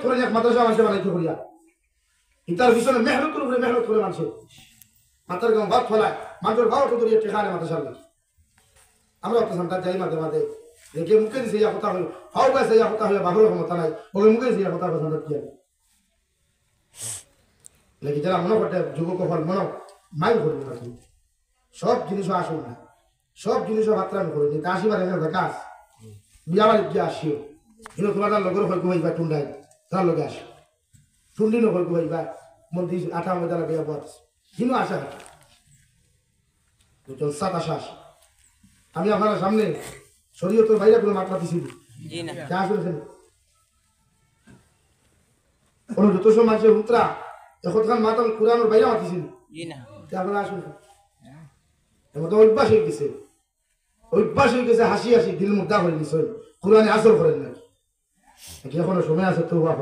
করে এক মাদ্রাসা মানুষে বানাইতে করিয়া ইতার পিছনে মেহনতের উপরে মেহনত করে মানুষে মাথার গাঁও ভাত ফলায় মানুষের ভাও তো ধরিয়ে টেকা নেই মাদ্রাসার লাগে আমরা অত সন্তান যাই মাঝে মাঝে দেখে মুখে দিছে ইয়া কথা হই ফাও গাছে ইয়া কথা হই বাবুর ক্ষমতা নাই ওই মুখে দিছে ইয়া কথা কথা কি হবে লাগি যারা মনে করতে যুবক হল মনে মাইল করবে না সব জিনিসও আসুন না সব জিনিসও মাত্রা করে দিই আসিবার একটা কাজ বিয়া বাড়ি গিয়ে আসিও কিন্তু তোমার লগর হয়তো হইবা টুন্ডাই তার লগে আসো টুন্ডি নগর হইবা মন্দির 98 দ্বারা বিয়া বস কিন্তু আসা তো সাত আসা আসে আমি আপনার সামনে শরীয়তের বাইরে কোনো মাত্রা দিছি জি না কে আসবেন কোন যত সব মানুষের উত্তরা এখন মাতাল কোরআনের বাইরে মাতিছি জি না কে আপনারা আসুন এমন তো অভ্যাস হয়ে গেছে হাসি হাসি দিল মুদ্রা করে দিছে কোরআনে আসর করেন না কি এখনো সময় আছে তো বাপ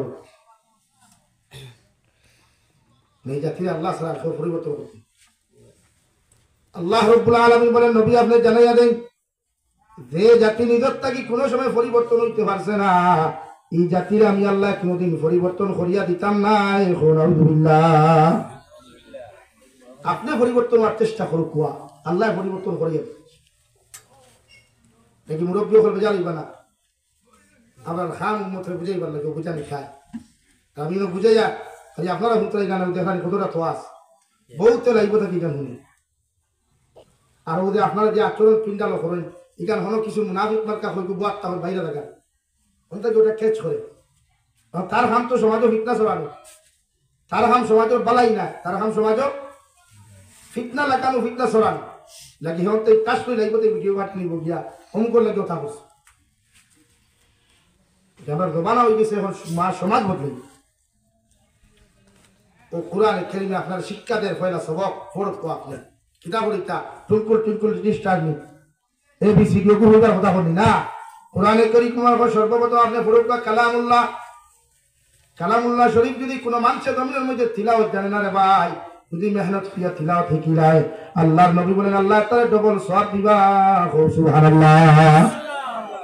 এই জাতির আল্লাহ ছাড়া সব পরিবর্তন করতে আল্লাহ রাব্বুল আলামিন বলেন নবী আপনি জানাইয়া দেন যে জাতি নিজরটা কি কোনো সময় পরিবর্তন হইতে পারছে না এই জাতির আমি আল্লাহ কোনোদিন পরিবর্তন করিয়া দিতাম না এখন আলহামদুলিল্লাহ আপনি পরিবর্তন হওয়ার চেষ্টা করুক কুয়া আল্লাহ পরিবর্তন করিয়া দেখি মুরব্বী করবে জানিবা না আপনার খান মতো বুঝাইবার লাগে বুঝানি খায় আমিও বুঝে যা খালি আপনারা হুতরাই গান দেখানি কতটা তো আস বহুত লাগবে থাকি গান শুনি আর ওদের আপনারা যে আচরণ পিন্ডালো করেন এখান হলো কিছু মুনাফিক মার্কা হইব বাদ তাহলে বাইরে থাকা ওটা ওটা ক্যাচ করে তার হাম তো সমাজও ফিটনা চলানো তার হাম সমাজের বালাই না তার হাম সমাজও ফিটনা লাগানো ফিটনা চলানো লাগি হতে কাজ করে লাগবে ভিডিও কাট নিব গিয়া অমুকর লাগে কথা বলছে আমার জমানা হয়ে গেছে এখন সমাজ বদলে ও কোরআনে কারিমে আপনার শিক্ষা দেয় পয়লা সবক ফরক তো আপনি কিতাব পড়িতা টুলকুল রেজিস্টার নি এবিসিডি ওগু হইবার কথা বলি না কোরআনে কারিম তোমার সর্বপ্রথম আপনি ফরক কালামুল্লাহ শরীফ যদি কোনো মানুষের জমিনের মধ্যে তিলাওয়াত জানে না রে ভাই যদি মেহনত করিয়া তিলাওয়াত শিখিলায় আল্লাহর নবী বলেন আল্লাহ তাআলা ডবল সওয়াব দিবা সুবহানাল্লাহ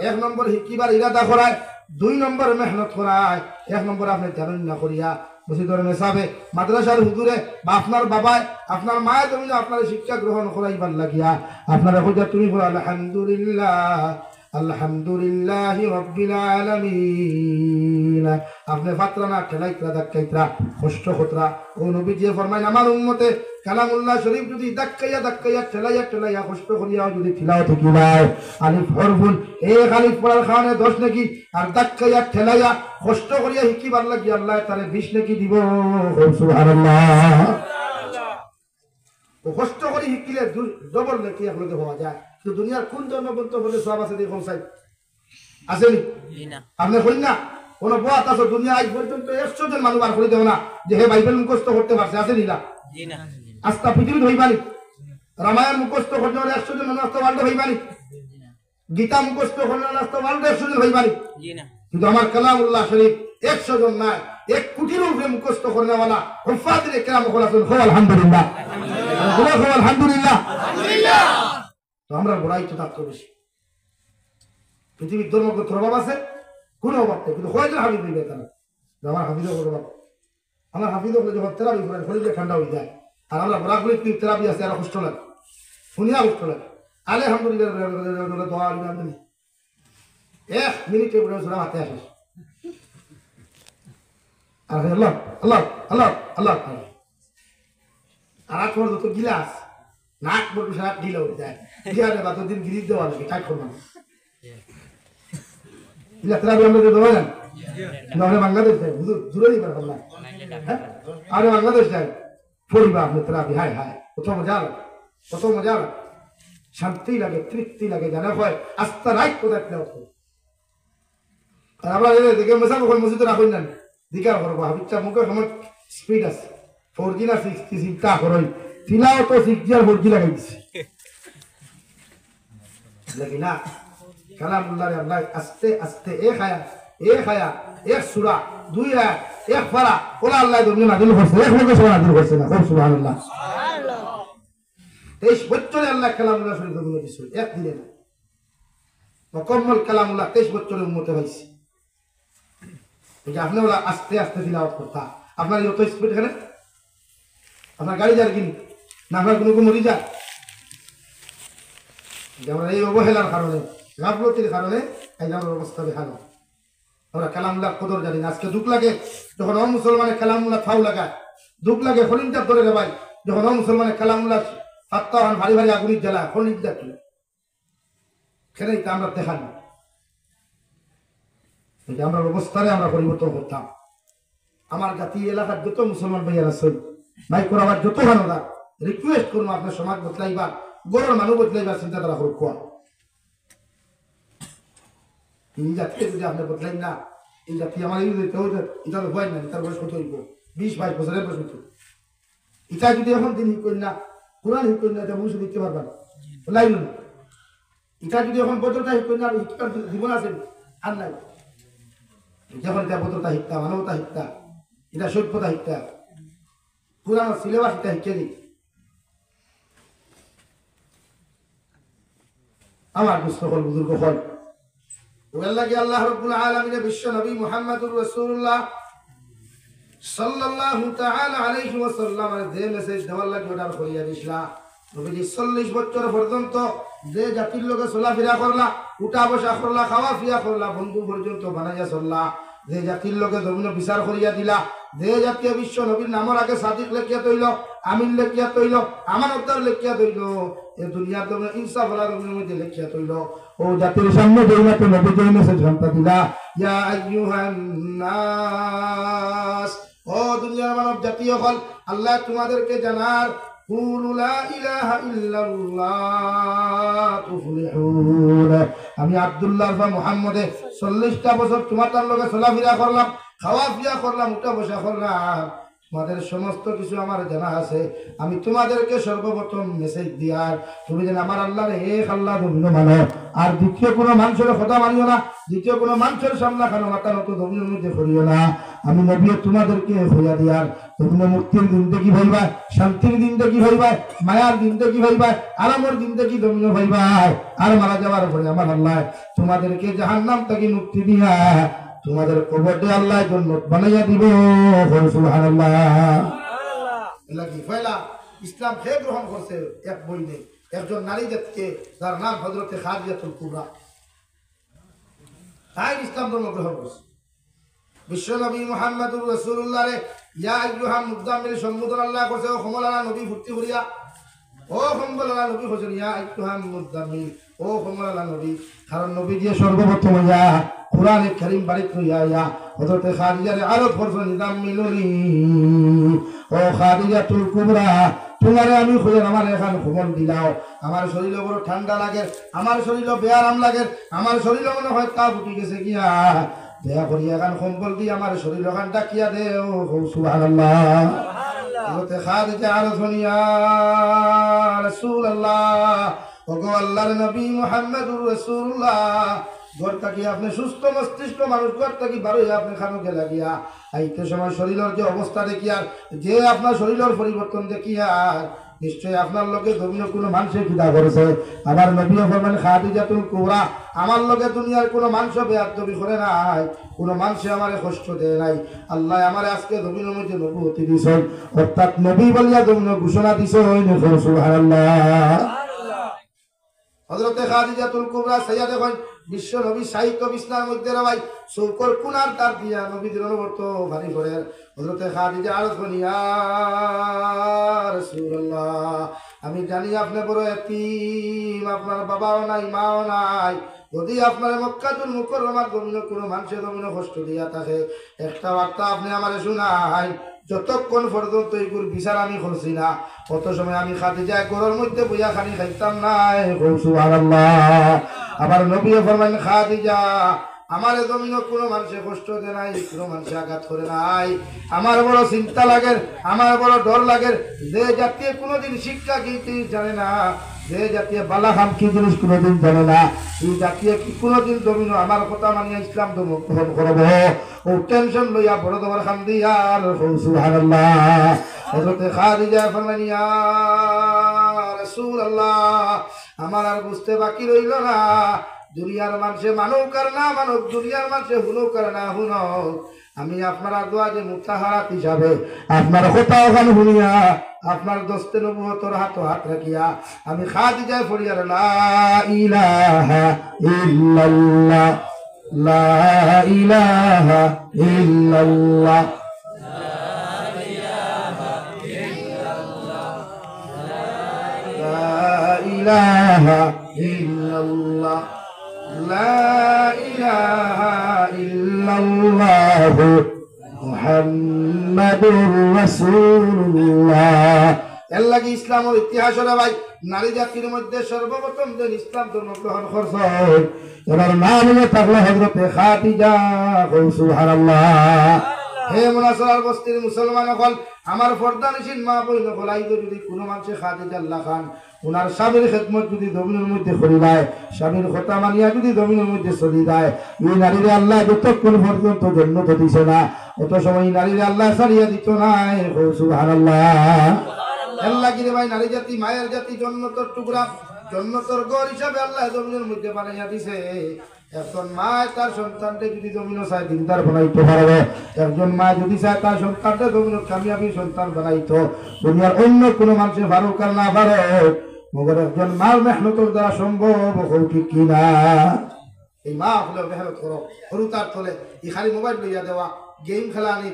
এক নম্বর শিকিবার ইরাদা করায় দুই নম্বর মেহনত করায় এক নম্বর আপনি জানেন না করিয়া মসজিদের মেসাবে মাদ্রাসার হুজুরে বা আপনার বাবায় আপনার মায়ের জমিনে আপনার শিক্ষা গ্রহণ করাইবার লাগিয়া আপনারা কইতা তুমি বলো আলহামদুলিল্লাহি রাব্বিল আলামিন আপনি ফাতরানা ঠেলাইতরা দাক্কাইতরা কষ্ট খতরা ও নবীজি ফরমায় আমার উম্মতে কালামুল্লাহ শরীফ যদি দাক্কাইয়া ঠেলাইয়া কষ্ট করিয়া যদি তিলাওয়াত কিবায় আলিফ হরফুন এক আলিফ পড়ার কারণে 10 নাকি আর দাক্কাইয়া ঠেলাইয়া কষ্ট করিয়া শিকিবার লাগি আল্লাহ তারে 20 নাকি দিব সুবহানাল্লাহ ও কষ্ট করে শিকিলে ডবল নাকি একলগে হওয়া যায় তো দুনিয়ার কোন ধর্মগ্রন্থ বলে সব আছে দেখুন সাই আসেনি না আপনি কইন না কোন বয়াত আছে দুনিয়া আজ পর্যন্ত 100 জন মানুষ আর করে দেও না যে হে বাইবেল মুখস্থ করতে পারছে আসেনি না জি না আস্থা পৃথিবীতে হইবানি রামায়ণ মুখস্থ করতে হলে 100 জন মানুষ তো ওয়ার্ল্ডে হইবানি গীতা মুখস্থ করলে আস্থা ওয়ার্ল্ডে 100 জন হইবানি জি না কিন্তু আমার কালামুল্লাহ শরীফ 100 জন না 1 কোটির উপরে মুখস্থ করনেওয়ালা হুফাজে কেরাম বলেছেন আলহামদুলিল্লাহ আলহামদুলিল্লাহ তো আমরা বড়াই তো থাকতে বেশি পৃথিবীর ধর্মগ্রন্থ অভাব আছে কোনো অভাব নেই কিন্তু কয়জন হাফিজ হইবে তারা আমার হাফিজও অভাব আমার হাফিজও যখন তেরাবি করেন শরীরে ঠান্ডা হয়ে যায় আর আমরা বরাবরি তেরাবি আছে আর কষ্ট লাগে শুনিয়া কষ্ট লাগে আলহামদুলিল্লাহ দোয়া আলহামদুলিল্লাহ 1 মিনিটে বলে সুরা হাতে আসে আর আল্লাহ আল্লাহ আল্লাহ আল্লাহ আর তোমার যত গিলাস নাক বড় সারা ঢিলা উঠে যায় গিয়ারে বা দিন গিরিজ দেওয়া লাগে কাজ করলাম ইলা তেরাবি আমরা দেওয়া না আমরা বাংলাদেশ যাই দূরে দিবার না আরে বাংলাদেশ যাই পড়িবা আপনি তেরাবি হায় হায় কত মজা লাগে শান্তি লাগে তৃপ্তি লাগে জানা হয় আস্তা রাইট কোথায় হতো আর আমরা দেখে মেসা কখন মসজিদে রাখুন না দিকার করবো হাবিচ্ছা মুখের সময় স্পিড আছে 4G না 6G চিন্তা করই তিলাও তো 6G আর 4G লাগাই দিছে লাগি না কালামুল্লাহ রে আল্লাহ আস্তে আস্তে এক আয়া এক সূরা দুই আয়া এক পারা ওলা আল্লাহ দুনিয়া নাযিল করছে এক লোকে সূরা নাযিল করছে না সুবহানাল্লাহ সুবহানাল্লাহ 23 বছরে আল্লাহ কালামুল্লাহ শরীফ দুনিয়া দিছে এক দিনে না মুকম্মল কালামুল্লাহ 23 বছরের উম্মতে হইছে যে আপনি ওরা আস্তে আস্তে তিলাওয়াত করতা, আপনার যত স্পিড এখানে আপনার গাড়ি যার কিনি না আপনার কোনো মরি যায়। আমরা এই অবহেলার কারণে গাফলতির কারণে এই আমার অবস্থা দেখানো। আমরা কালামুল্লাহ কদর জানি না। আজকে দুঃখ লাগে যখন মুসলমানের কালামুল্লাহ ফাউ লাগায়, দুঃখ লাগে হরিণটা ধরে রে ভাই, যখন মুসলমানের কালামুল্লাহ ফাত্তা ভারী ভারী আগুনির জ্বালা হরিণ যাচ্ছিল সেটাই তা আমরা দেখান না। আমরা অবস্থারে আমরা পরিবর্তন করতাম। আমার জাতি এলাকার যত মুসলমান ভাইয়ার আছে ভাই করাবার যত ভালো না রিকোয়েস্ট করবো আপনার সমাজ বদলাইবার, গড়ের মানুষ বদলাইবার চিন্তাধারা করুক। এই জাতিকে যদি আপনি বদলাই না, এই জাতি আমার এটা তো ভয় না, তার বয়স কত হইব 20-22 বছরের বয়স হইব। এটা যদি এখন দিন ই করি না, কোরআন ই করি না, এটা মনুষ্য দিতে পারবেন লাইন না। এটা যদি এখন বদলতা ই করি না, জীবন আছে আর নাই। যখন এটা বদলতা শিক্ষা, মানবতা শিক্ষা, এটা সভ্যতা শিক্ষা, কোরআন সিলেবাস এটা শিক্ষা দিই। আমার দুস্থ হল বুজুর্গ হল আল্লাহ রাব্বুল আলামিনের বিশ্ব নবী মুহাম্মদুর রাসূলুল্লাহ সাল্লাল্লাহু তাআলা আলাইহি ওয়াসাল্লামের যে মেসেজ দেওয়ার লাগি অর্ডার করিয়া দিছিলা। নবীজি 40 বছর পর্যন্ত যে জাতির লোকে চলাফেরা করলা, উঠা বসা করলা, খাওয়া ফিয়া করলা, বন্ধু পর্যন্ত বানাইয়া চললা, যে জাতির লোকে জমিন বিচার করিয়া দিলা, যে জাতীয় বিশ্ব নবীর নামের আগে সাদিক লেখিয়া তৈল, আমিন লেখিয়া তৈল, আমানতদার লেখিয়া তৈল, এ দুনিয়ার জমিন ইনসাফ ওয়ালা জমিনের মধ্যে লেখিয়া তৈল, ও জাতির সামনে যেইমাত্র নবী যেই মেসেজ ঘন্টা দিলা, ইয়া আইয়ুহান নাস, ও দুনিয়ার মানব জাতি হল, আল্লাহ তোমাদেরকে জানার কুলু লা ইলাহা ইল্লাল্লাহ তুফলিহুন। আমি আব্দুল্লাহ বা মুহাম্মদে 40টা বছর তোমাদের লগে চলাফেরা করলাম, খাওয়া ফিয়া করলাম, উঠা বসা করলাম, তোমাদের সমস্ত কিছু আমার জানা আছে। আমি তোমাদেরকে সর্বপ্রথম মেসেজ দিয়ার তুমি যেন আমার আল্লাহর এক আল্লাহ ধন্য মানো, আর দ্বিতীয় কোনো মানুষের কথা মানিও না, দ্বিতীয় কোনো মানুষের সামনে খানো মাথা নত ধর্মের মধ্যে করিও না। আমি নবী তোমাদেরকে হইয়া দিয়ার তুমি মুক্তির দিন দেখি ভাইবা, শান্তির দিন দেখি ভাইবা, মায়ার দিন দেখি ভাইবা, আরামের দিন দেখি দমিন ভাইবা। আর মারা যাওয়ার পরে আমার আল্লাহ তোমাদেরকে জাহান্নাম থেকে মুক্তি দিয়া তোমাদের কবরটা আল্লাহ জান্নাত বানাইয়া দিব। সুবহানাল্লাহ। লাগি ফয়লা ইসলাম হে গ্রহণ করছে এক বই নেই, একজন নারী জাতকে যার নাম হযরতে খাদিজাতুল কুবরা, তাই ইসলাম ধর্ম গ্রহণ করছে। বিশ্ব নবী মুহাম্মদুর রাসূলুল্লাহ রে ইয়া আইয়ুহান মুদাম্মিল সম্বোধন আল্লাহ করছে, ও কমলারা নবী ফুর্তি করিয়া, ও কমলারা নবী হোসেন ইয়া আইয়ুহান মুদাম্মিল, ও কমলারা নবী, কারণ নবী দিয়ে সর্বপ্রথম ইয়া কুরআনে কারীম বারিক হইয়া ইয়া হযরতে খাদিজারে আরত করছে নিদাম্মিলুনি, ও খাদিজাতুল কুবরা তোমারে আমি খুঁজে আমার এখন খবর দিলাও, আমার শরীরে বড় ঠান্ডা লাগে, আমার শরীরে বেআরাম লাগে, আমার শরীরে মনে হয় তা উঠে গেছে গিয়া, দয়া করি এখন কম্বল দিয়ে আমার শরীর ওখান ডাকিয়া দে। ও সুবহানাল্লাহ। হযরতে খাদিজা আর শুনিয়া রাসূলুল্লাহ, ওগো আল্লাহর নবী মুহাম্মদুর রাসূলুল্লাহ, ঘর থাকি আপনি সুস্থ মস্তিষ্ক মানুষ, ঘর থাকি বারো আপনি খানুকে লাগিয়া আইতে সময় শরীরের যে অবস্থা দেখিয়া, যে আপনার শরীরের পরিবর্তন দেখিয়া নিশ্চয় আপনার লোকে জমিন কোনো মানুষের খিদা করেছে। আমার নবী ফরমান খাদিজাতুল কুবরা, আমার লোকে দুনিয়ার কোনো মানুষ বেয়াদবি করে নাই, কোনো মানুষে আমারে কষ্ট দেয় নাই। আল্লাহ আমারে আজকে জমিনের মধ্যে নবুয়তি দিছেন, অর্থাৎ নবী বলিয়া জমিন ঘোষণা দিছেন। সুবহানাল্লাহ। হযরতে খাদিজাতুল কুবরা সাইয়্যিদ এখন বিশ্ব নবী সাহিত্য বিছনার মধ্যে রাই চৌকর কোনার তার দিয়া নবীদের অনুবর্ত ভারী করে হযরতে খাদিজা আরজ করেন, ইয়া রাসূলুল্লাহ, আমি জানি আপনি বড় এতিম, আপনার বাবাও নাই মাও নাই, যদি আপনার মক্কাতুল মুকাররমার জমিনে কোনো মানুষের জমিনে কষ্ট দিয়া থাকে, একটা বার্তা আপনি আমারে শুনাই। যতক্ষণ পর্যন্ত এইগুর বিচার আমি করছি না, কত সময় আমি খাদিজা ঘরের মধ্যে বইয়া খানি খাইতাম নাই। সুবহানাল্লাহ। আবার নবী ফরমান, খাদিজা আমার জমিনে কোনো মানুষে কষ্ট দেয় নাই, কোনো মানুষে আঘাত করে নাই, আমার বড় চিন্তা লাগে, আমার বড় ডর লাগে, যে জাতীয় কোনোদিন শিক্ষা কি জিনিস জানে না, যে জাতীয় বালাহাম কি জিনিস কোনোদিন জানে না, এই জাতীয় কি কোনোদিন জমিন আমার কথা মানিয়া ইসলাম ধর্ম গ্রহণ করব, ও টেনশন লইয়া বড় তোমার খান দিয়া। সুবহানাল্লাহ। হযরতে খাদিজা ফরমান, ইয়া রাসূলুল্লাহ, আমার আর বুঝতে বাকি রইল না, দুনিয়ার মানুষে মানুক আর না মানুক, দুনিয়ার মানুষে হুনুক আর না হুনক, আমি আপনারা দোয়া যে মুতাহারাত হিসাবে আপনার কথা ওখানে শুনিয়া আপনার দস্তে নবুয়তর হাত রাখিয়া আমি খাদিজা ফরিয়ার লা ইলাহা ইল্লাল্লাহ লা ইলাহা ইল্লাল্লাহ ইলাহা ইল্লাল্লাহ লা ইলাহা ইল্লাল্লাহু মুহাম্মাদুর রাসূলুল্লাহ। এর লাগি ইসলামের ইতিহাস হলো ভাই নারী জাতির মধ্যে সর্বপ্রথম যে ইসলাম ধর্ম গ্রহণ করছে ওনার নাম হলো থাকলো হযরতে খাদিজা। সুবহানাল্লাহ। হে মুনাসরার বস্তির মুসলমান হল আমার পর্দানিশীন মা বইন হলাই যদি কোনো মানুষে খাদিজা আল্লাহ খান উনার স্বামীর খেদমত যদি জমিনের মধ্যে করি দেয়, স্বামীর কথা মানিয়া যদি জমিনের মধ্যে চলি দেয়, এই নারীরে আল্লাহ যতক্ষণ পর্যন্ত জন্নত দিছে না অত সময় নারীরে আল্লাহ ছাড়িয়া দিত নাই। সুবহানাল্লাহ। আল্লাহ কি রে ভাই নারী জাতি মায়ের জাতি জন্নতর টুকরা জন্নতর ঘর হিসাবে আল্লাহ জমিনের মধ্যে বানাইয়া দিছে। একজন মা তার সন্তানকে যদি জমিন চায় দিনদার বানাইতে পারবে, একজন মা যদি চায় তার সন্তানকে জমিন কামিয়াবি সন্তান বানাইতো দুনিয়ার অন্য কোনো মানুষের ফারুক আর না পারে, মগর একজন মার মেহনতের দ্বারা সম্ভব হোক ঠিক কিনা। এই মা হলে মেহনত করো সরু তার তলে ই খালি মোবাইল লইয়া দেওয়া গেম খেলা আনি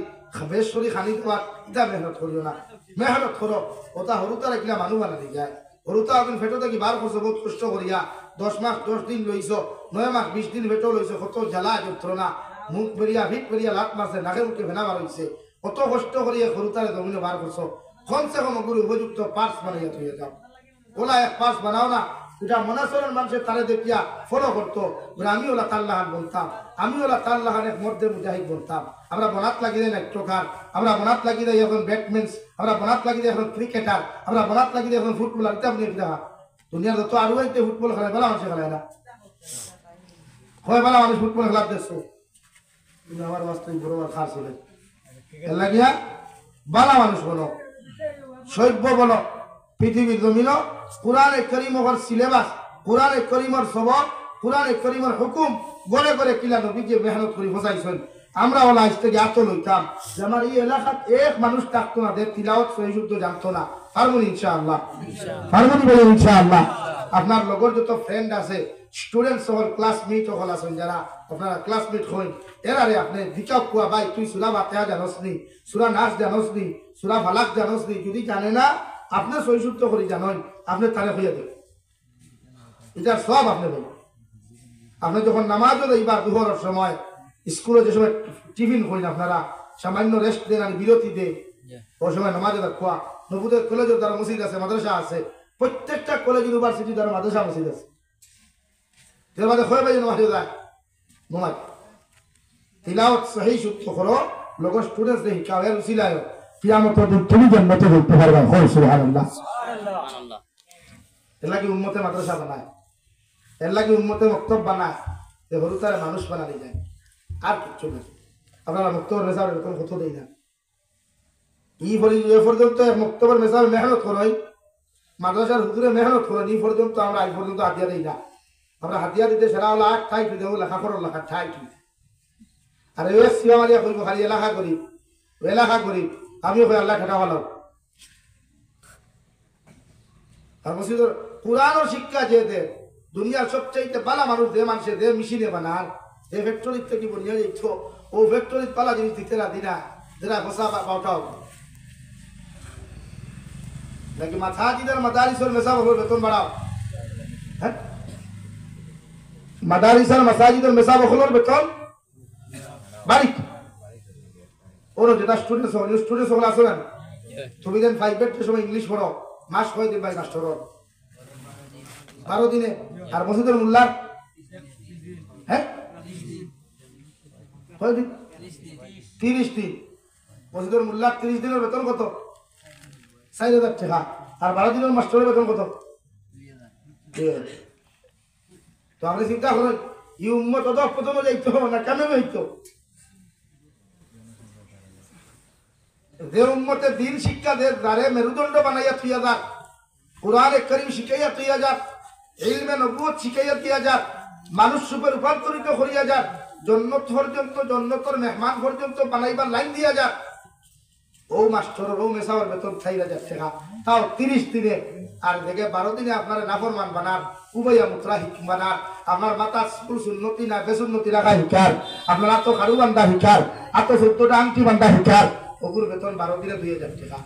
বেশ করি খানি দেওয়া এটা মেহনত করিও না। মেহনত করো ওটা সরুতা রাখিলে মানুষ বানাতে যায়। সরুতা এখন ফেটো থাকি বার করছো বহুত কষ্ট করিয়া 10 মাস 10 দিন লইছ 9 মাস 20 দিন ফেটো লইছ কত জ্বালা যন্ত্রণা মুখ বেরিয়া ভিট বেরিয়া লাত মারছে নাকে মুখে ভেনা বার হইছে কত কষ্ট করিয়া সরুতারে জমিনে বার করছো। কমসে কম ওগুলো উপযুক্ত পার্স বানাইয়া থইয়া যাও। ওলা এক পার্স বানাও না এটা মনাসরের মানুষের তারে দেখিয়া ফলো করতো। আমি ওলা তাল্লাহান বলতাম, আমি ওলা তাল্লাহান এক মধ্যে মুজাহিদ বলতাম। আমরা বনাত লাগিয়ে দেয় নাট্যকার, আমরা বনাত লাগিয়ে দেয় এখন ব্যাটম্যান, আমরা বনাত লাগিয়ে দেয় এখন ক্রিকেটার, আমরা বনাত লাগিয়ে দেয় এখন ফুটবলার। এটা আপনি দেখা দুনিয়ার যত আরো একটা ফুটবল খেলায় বেলা মানুষে খেলায় না হয় বেলা মানুষ ফুটবল খেলার দেখছো কিন্তু আমার বাস্তবিক বড় খাস হলে এর লাগিয়া বালা মানুষ বলো সভ্য বলো পৃথিবীর জমিন কুরআনে কারীমের সিলেবাস, কুরআনে কারীমের সবক, কুরআনে কারীমের হুকুম গড়ে গড়ে কিলা নবী যে মেহনত করে বসাইছেন। আমরা ওলা আজ থেকে এত লইতাম যে আমার এই এলাকাত এক মানুষ থাকতো না যে তিলাওয়াত সহি শুদ্ধ জানতো না। পারবনি ইনশাআল্লাহ, পারবনি বলে ইনশাআল্লাহ। আপনার লগর যত ফ্রেন্ড আছে স্টুডেন্ট সহ ক্লাসমেট হল আছেন যারা আপনারা ক্লাসমেট হইন এরারে আপনি দিকাও কুয়া ভাই তুই সূরা ফাতিহা জানোস নি, সূরা নাস জানোস নি, সূরা ফালাক জানোস নি, যদি জানে না আপনি সহি শুদ্ধ করে জানেন আপনি তারে হইয়া দেন এটার সব আপনি ভাই। আপনি যখন নামাজও এইবার দুহরের সময় স্কুলে যে সময় টিফিন করেন আপনারা সামান্য রেস্ট দেন আর বিরতি দেন ওই সময় নামাজে খোয়া নবুদের কলেজের দ্বারা মসজিদ আছে মাদ্রাসা আছে প্রত্যেকটা কলেজ ইউনিভার্সিটি দ্বারা মাদ্রাসা মসজিদ আছে। এর মধ্যে খোয়া ভাই নামাজে যায় নমাজ তিলাওয়াত সহি শুদ্ধ করো লোক স্টুডেন্টস দেই কাওয়ার উসিলায় কিয়ামতের দিন তুমি জান্নাতে ঢুকতে পারবে। সুবহানাল্লাহ। সুবহানাল্লাহ। এর লাগি উম্মতে মাদ্রাসা বানায়, এর লাগি উম্মতে মক্তব বানায় যে হরুতারে মানুষ বানাতে যায় আর কিচ্ছু না। আপনারা মক্তবের মেসাব এরকম কত দেই না ই পর্যন্ত মক্তবের মেসাব মেহনত করই মাদ্রাসার হুজুরে মেহনত করেন এই পর্যন্ত আমরা আজ পর্যন্ত হাতিয়া দিই না। আমরা হাতিয়া দিতে সেরা হলো 8 ঠাই দেবো লেখা করো লেখা ঠাই আর এ সিয়ামালিয়া করবো খালি এলাকা করি এলাকা করি আমিও কই আল্লাহ ঠেকা ভালো। আর মসজিদের পুরানো শিক্ষা যে দে দুনিয়ার সবচাইতে বালা মানুষ দে মানুষের দে মেশিনে বানার এ ফ্যাক্টরির থেকে বনিয়া যেত ও ফ্যাক্টরির পালা জিনিস দিতে না দিনা যেটা ঘোষা পাওটাও নাকি মাথাজিদের মাদারিসের মেসাব হলো বেতন বাড়াও। হ্যাঁ মাদারিসের মাসাজিদের মেসাব হলো বেতন বাড়ি ওর যেটা স্টুডেন্টস হলো আছে না তুমি দেন 5 এর সময় ইংলিশ পড়ো মাস কয় দিন ভাই মাস্টার 12 দিনে আর মসজিদের মোল্লার হ্যাঁ কয় দিন 30 দিন মসজিদের মোল্লার 30 দিনের বেতন কত 4000 টাকা আর 12 দিনের মাস্টারের বেতন কত 2000। তো আপনি চিন্তা করেন এই উম্মত তো প্রথমে যাইতো না কেন যাইতো যে উম্মতে দিন শিক্ষা দে দ্বারে মেরুদণ্ড বানাইয়া থইয়া যাক কুরআনে কারীম শিখাইয়া থইয়া যাক ইলমে নবুয়ত শিখাইয়া দিয়া যাক মানুষ রূপে রূপান্তরিত করিয়া যাক জন্নত পর্যন্ত জন্নতর মেহমান পর্যন্ত বানাইবার লাইন দিয়া যাক ও মাস্টার ও মেসাওয়ার বেতন 4,000 টাকা তাও 30 দিনে আর দেখে 12 দিনে আপনারা নাফরমান বানার উবাইয়া মুত্রা হিকম বানার আপনার মাতা স্কুল সুন্নতি না বেসুন্নতি রাখা হিকার আপনার আতো খারু বান্দা হিকার আতো 14টা আংটি বান্দা হিকার ওগুর বেতন 12 দিনে 2,000 টাকা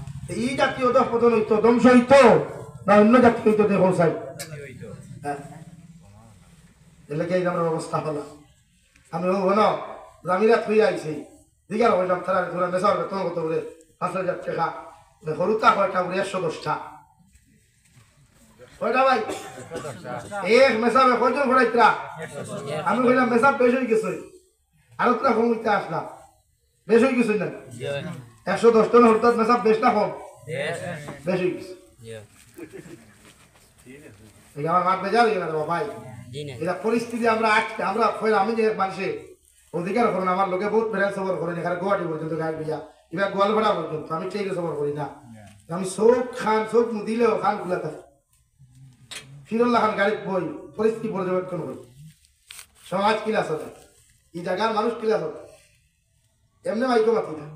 এই জাতীয় পতন হইতো ধ্বংস হইতো না অন্য জাতীয় হইতো দেখো সাই হ্যাঁ এলাকা এই আমার অবস্থা হলো আমি হলো জামিরাত হয়ে আইছি দিগার হইলাম তারা ধরে মেসাওয়ার বেতন কত বলে 5,000 টাকা হরুতা কয়টা বলে 110টা কয়টা ভাই এক মেসাবে কয়জন ঘোরাইতরা আমি কইলাম মেসাব বেশ হয়ে গেছে আর তোরা কম হইতে আসলা বেশ হয়ে গেছে না 110 জন হরুতা মেসাব বেশ না কম বেশ হয়ে গেছে এই আমার মাঠ বেজার হয়ে গেল ভাই এটা পরিস্থিতি আমরা আজকে আমরা আমি যে মানুষে অধিকার করেন আমার লোকে বহুত ফেরাল সফর করেন এখানে গুয়াহাটি পর্যন্ত গাড়ি বিয়া এবার গোয়ালপাড়া পর্যন্ত আমি ট্রেনে সফর করি না আমি সব খান সব দিলেও খান খুলে থাকে ফিরল্লা খান গাড়ি বই পরিস্থিতি পর্যবেক্ষণ করি সমাজ কিলাস হবে এই জায়গার মানুষ কিলাস হবে এমনি মাইকো মাতি না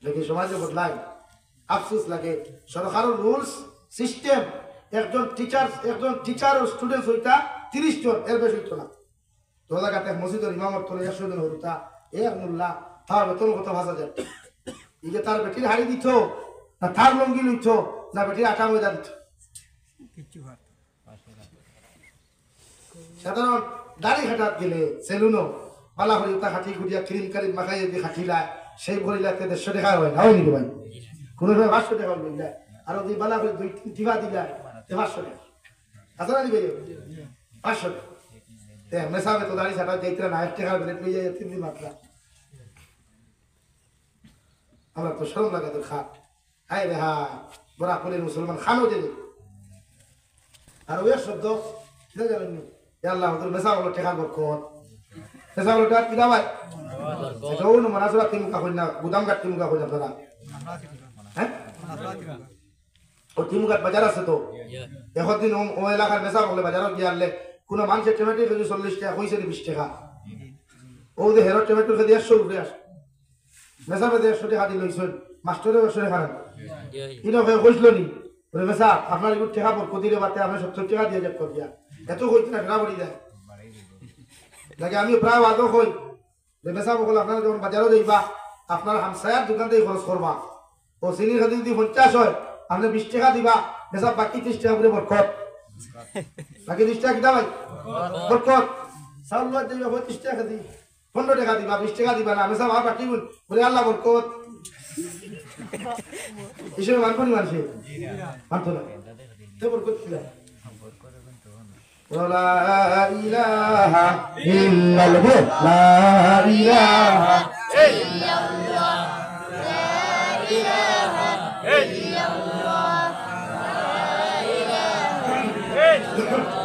দেখি সমাজে বদলায় আফসোস লাগে সরকারের রুলস সিস্টেম একজন টিচার ও স্টুডেন্ট হইতা 30 জন এর বেশি হইতো না তো জায়গাতে মসজিদের ইমামর তোলে 100 জন হইতা এক মোল্লা তার বেতন কত 5,000 এই যে তার বেটির হাড়ি দিত না তার লঙ্গি লইত না বেটির আটা ময়দা দিত সাধারণ দাড়ি খাটাত গেলে সেলুনও বালা হরি তা খাটি গুড়িয়া ক্রিম কারিম মাখাই দিয়ে খাটিলায় সেই ভরিলাতে 150 টাকা হয় না হয় নাকি ভাই কোনো সময় 500 টাকা হইলে আর ওই বালা করে 2-3 টিবা দিলায় 500 টাকা আসলে দিবে 500 টাকা তে মেসাবে তো দাড়ি ছাটা যাইতরা না 1 টাকা বেলে পেয়ে যায় 3 দিন মাত্রা আমরা তো শরম লাগে তো খা আয় রে হা বড়া করে মুসলমান খানো দিলে আর ওই শব্দ কিনা জানেন নি আল্লাহ তোর মেসাবলো টাকা বরকত মেসাবলো টাকা কিনা ভাই এটা ওন মানাসরা তিমুকা কইনা গুদাম কাট তিমুকা কইনা আপনারা হ্যাঁ ও তিমুকা বাজার আছে তো এখন দিন ও এলাকার মেসাবলো বাজারত গিয়ালে কোন মানুষের টমেটো কেজি 40 টাকা কইছে 20 টাকা ও যে হেরো টমেটো কেজি 100 টাকা আসে মেসাবে 150 টাকা দিল হইছেন মাস্টারে 100 টাকা ইনো ভাই কইছিল নি বলে মেসা আপনার একটু টাকা বরকত দিলে বাতে আমি 70 টাকা দিয়ে যাব করিয়া এত কইতে না গ্রা বড়ি যায় লাগে আমি প্রায় ওয়াদো কই যে মেসা বকল আপনারা যখন বাজারে যাইবা আপনার হামসায়ার দোকান থেকে খরচ করবা ও সিনির খাদি যদি 50 হয় আপনি 20 টাকা দিবা মেসা বাকি 30 টাকা করে বরকত বাকি 30 টাকা কিনা ভাই বরকত সাল্লাহ দিবা 25 টাকা দি 15 টাকা দিবা 20 টাকা দিবা না মেসা ভাব বাকি বলে আল্লাহ বরকত এসব মানবনি মানুষে মানতো না তো বরকত কি لا إله إلا الله لا إله إلا الله لا إله إلا الله لا إله إلا الله